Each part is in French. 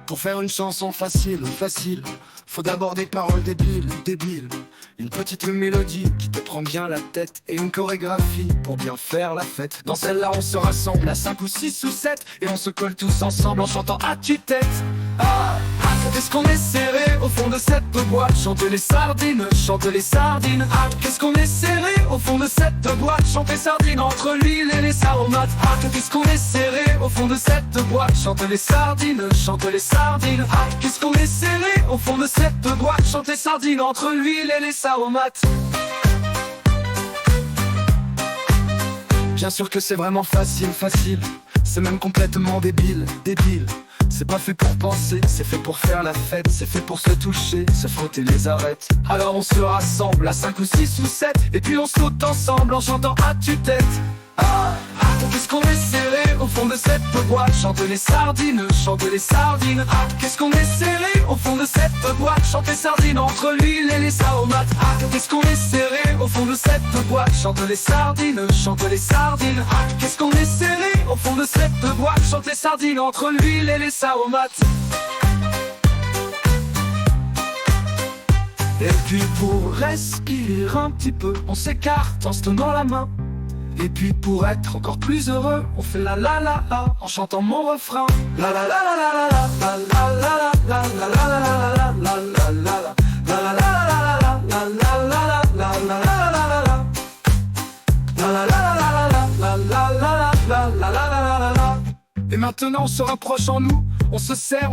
Pour faire une chanson facile, faut d'abord des paroles débiles. Une petite mélodie qui te prend bien la tête et une chorégraphie pour bien faire la fête. Dans celle-là on se rassemble à 5 ou 6 ou 7 et on se colle tous ensemble en chantant à tue-tête. Qu'est-ce qu'on est serré au fond de cette boîte. Chante les sardines, chante les sardines. Qu'est-ce qu'on est serré au fond de cette boîte. Chante les sardines entre l'huile et les aromates. Qu'est-ce qu'on est serré au fond de cette boîte. Chante les sardines, chante les sardines. Qu'est-ce qu'on est serré au fond de cette boîte. Chante les sardines entre l'huile et les aromates. Bien sûr que c'est vraiment facile. C'est même complètement débile. C'est pas fait pour penser, c'est fait pour faire la fête. C'est fait pour se toucher, se frotter les arêtes. Alors on se rassemble à 5 ou 6 ou 7 et puis on saute ensemble en chantant à tue-tête. Qu'est-ce qu'on est serré au fond de cette boîte. Chante les sardines, chante les sardines. Qu'est-ce qu'on est serré au fond de cette boîte. Chante les sardines entre l'huile et les aromates. Qu'est-ce qu'on est serré au fond de cette boîte. Chante les sardines, chante les sardines. Qu'est-ce qu'on est serré au fond de cette boîte. Chante les sardines entre l'huile et les aromates. Et puis pour respirer un petit peu, on s'écarte en se tenant la main. Et puis pour être encore plus heureux, on fait la la la la en chantant mon refrain. La la la la la la la la la la la la la la. Et maintenant on se rapproche en nous, on se serre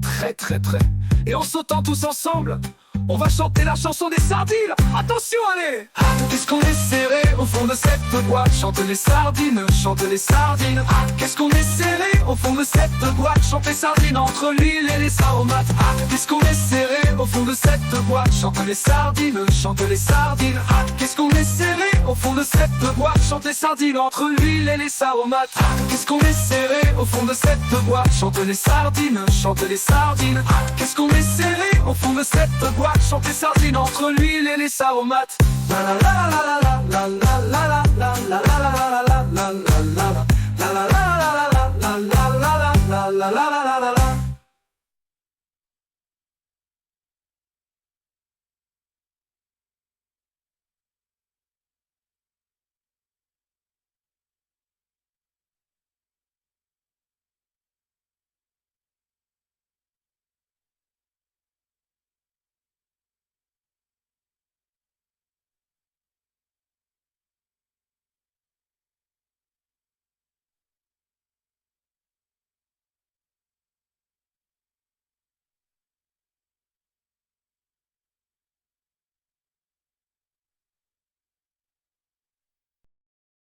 très très très. Et en sautant tous ensemble, on va chanter la chanson des sardines. Attention, allez. Qu'est-ce qu'on est serré au fond de cette boîte. Chante les sardines, chante les sardines. Qu'est-ce qu'on est serré au fond de cette boîte. Chante les sardines entre l'huile et les aromates. Qu'est-ce qu'on est serré au fond de cette boîte. Chante les sardines, chante les sardines. Qu'est-ce qu'on est serré au fond de cette boîte. Chante les sardines entre l'huile et les aromates. Qu'est-ce qu'on est serré au fond de cette boîte. Chante les sardines, chante les sardines. Qu'est-ce qu'on est serré au fond de cette boîte. Chante les sardines entre l'huile et les aromates. La la la la la la la la la la la la la la la la la la la la.